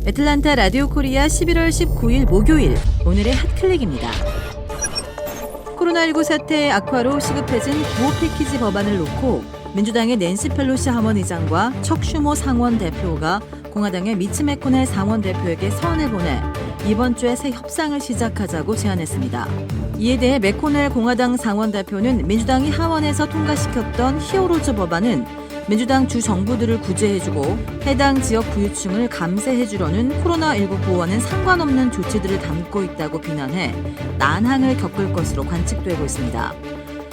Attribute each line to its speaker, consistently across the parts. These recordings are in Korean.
Speaker 1: 애틀란타 라디오 코리아 11월 19일 목요일 오늘의 핫클릭입니다. 코로나19 사태의 악화로 시급해진 구호 패키지 법안을 놓고 민주당의 낸시 펠로시 하원 의장과 척 슈머 상원 대표가 공화당의 미치 매코넬 상원 대표에게 서한을 보내 이번 주에 새 협상을 시작하자고 제안했습니다. 이에 대해 매코넬 공화당 상원 대표는 민주당이 하원에서 통과시켰던 히어로즈 법안은 민주당 주 정부들을 구제해주고 해당 지역 부유층을 감세해주려는 코로나19 보호와는 상관없는 조치들을 담고 있다고 비난해 난항을 겪을 것으로 관측되고 있습니다.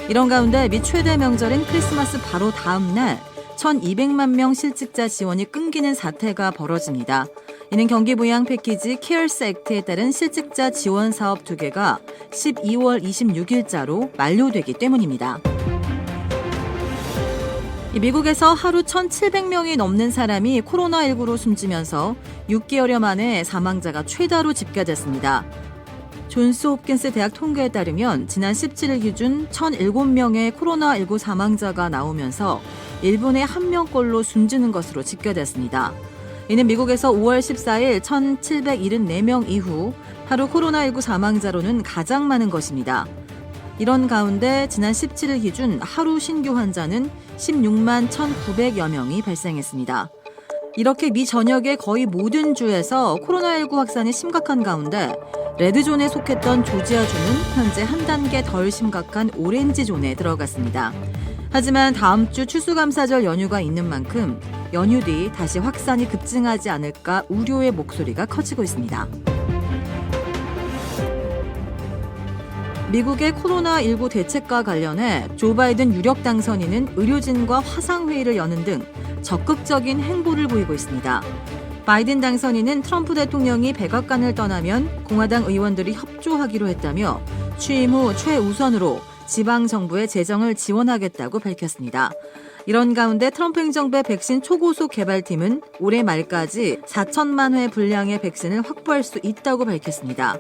Speaker 1: 이런 가운데 미 최대 명절인 크리스마스 바로 다음 날 1,200만 명 실직자 지원이 끊기는 사태가 벌어집니다. 이는 경기부양 패키지 케어스 액트에 따른 실직자 지원 사업 2개가 12월 26일자로 만료되기 때문입니다. 미국에서 하루 1,700명이 넘는 사람이 코로나19로 숨지면서 6개월여 만에 사망자가 최다로 집계됐습니다. 존스 홉킨스 대학 통계에 따르면 지난 17일 기준 1,007명의 코로나19 사망자가 나오면서 1분에 1명꼴로 숨지는 것으로 집계됐습니다. 이는 미국에서 5월 14일 1,774명 이후 하루 코로나19 사망자로는 가장 많은 것입니다. 이런 가운데 지난 17일 기준 하루 신규 환자는 16만 1,900여 명이 발생했습니다. 이렇게 미 전역의 거의 모든 주에서 코로나19 확산이 심각한 가운데 레드존에 속했던 조지아주는 현재 한 단계 덜 심각한 오렌지존에 들어갔습니다. 하지만 다음 주 추수감사절 연휴가 있는 만큼 연휴 뒤 다시 확산이 급증하지 않을까 우려의 목소리가 커지고 있습니다. 미국의 코로나19 대책과 관련해 조 바이든 유력 당선인은 의료진과 화상회의를 여는 등 적극적인 행보를 보이고 있습니다. 바이든 당선인은 트럼프 대통령이 백악관을 떠나면 공화당 의원들이 협조하기로 했다며 취임 후 최우선으로 지방정부의 재정을 지원하겠다고 밝혔습니다. 이런 가운데 트럼프 행정부의 백신 초고속 개발팀은 올해 말까지 4천만 회 분량의 백신을 확보할 수 있다고 밝혔습니다.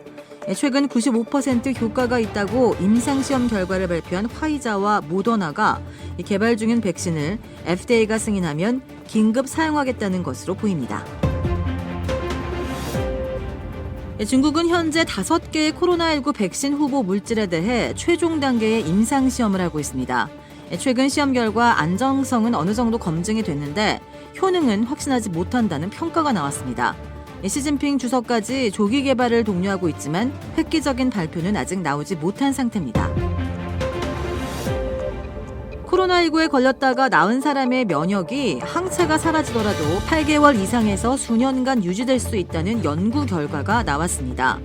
Speaker 1: 최근 95% 효과가 있다고 임상시험 결과를 발표한 화이자와 모더나가 개발 중인 백신을 FDA가 승인하면 긴급 사용하겠다는 것으로 보입니다. 중국은 현재 5개의 코로나19 백신 후보 물질에 대해 최종 단계의 임상시험을 하고 있습니다. 최근 시험 결과 안정성은 어느 정도 검증이 됐는데 효능은 확신하지 못한다는 평가가 나왔습니다. 시진핑 주석까지 조기 개발을 독려하고 있지만 획기적인 발표는 아직 나오지 못한 상태입니다. 코로나19에 걸렸다가 나은 사람의 면역이 항체가 사라지더라도 8개월 이상에서 수년간 유지될 수 있다는 연구 결과가 나왔습니다.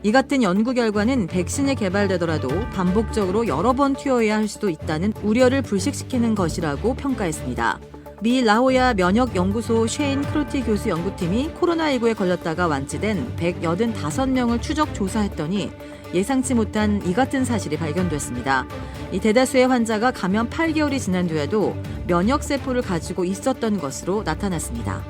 Speaker 1: 이 같은 연구 결과는 백신이 개발되더라도 반복적으로 여러 번 튀어야 할 수도 있다는 우려를 불식시키는 것이라고 평가했습니다. 미 라호야 면역연구소 쉐인 크로티 교수 연구팀이 코로나19에 걸렸다가 완치된 185명을 추적 조사했더니 예상치 못한 이 같은 사실이 발견됐습니다. 이 대다수의 환자가 감염 8개월이 지난 뒤에도 면역세포를 가지고 있었던 것으로 나타났습니다.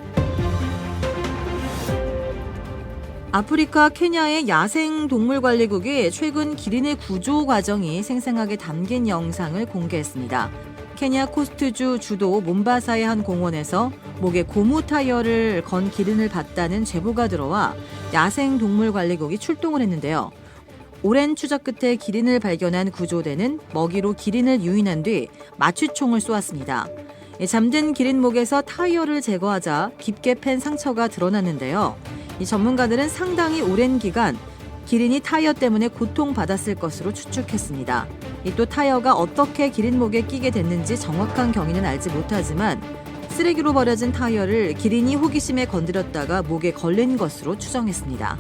Speaker 1: 아프리카 케냐의 야생동물관리국이 최근 기린의 구조 과정이 생생하게 담긴 영상을 공개했습니다. 케냐 코스트주 주도 몬바사의 한 공원에서 목에 고무 타이어를 건 기린을 봤다는 제보가 들어와 야생동물관리국이 출동을 했는데요. 오랜 추적 끝에 기린을 발견한 구조대는 먹이로 기린을 유인한 뒤 마취총을 쏘았습니다. 잠든 기린 목에서 타이어를 제거하자 깊게 팬 상처가 드러났는데요. 이 전문가들은 상당히 오랜 기간 기린이 타이어 때문에 고통받았을 것으로 추측했습니다. 또 타이어가 어떻게 기린 목에 끼게 됐는지 정확한 경위는 알지 못하지만 쓰레기로 버려진 타이어를 기린이 호기심에 건드렸다가 목에 걸린 것으로 추정했습니다.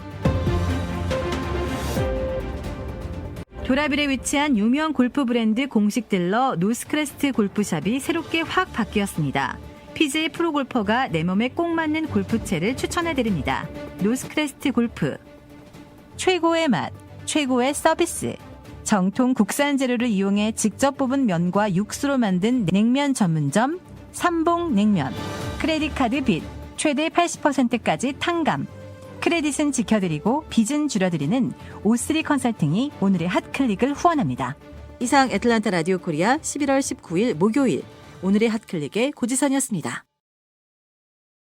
Speaker 1: 도라빌에 위치한 유명 골프 브랜드 공식 딜러 노스크레스트 골프샵이 새롭게 확 바뀌었습니다. PGA 프로골퍼가 내 몸에 꼭 맞는 골프채를 추천해드립니다. 노스크레스트 골프. 최고의 맛, 최고의 서비스. 정통 국산 재료를 이용해 직접 뽑은 면과 육수로 만든 냉면 전문점 삼봉냉면. 크레딧카드 빚 최대 80%까지 탕감. 크레딧은 지켜드리고 빚은 줄여드리는 O3 컨설팅이 오늘의 핫클릭을 후원합니다. 이상 애틀란타 라디오 코리아 11월 19일 목요일 오늘의 핫클릭의 고지선이었습니다.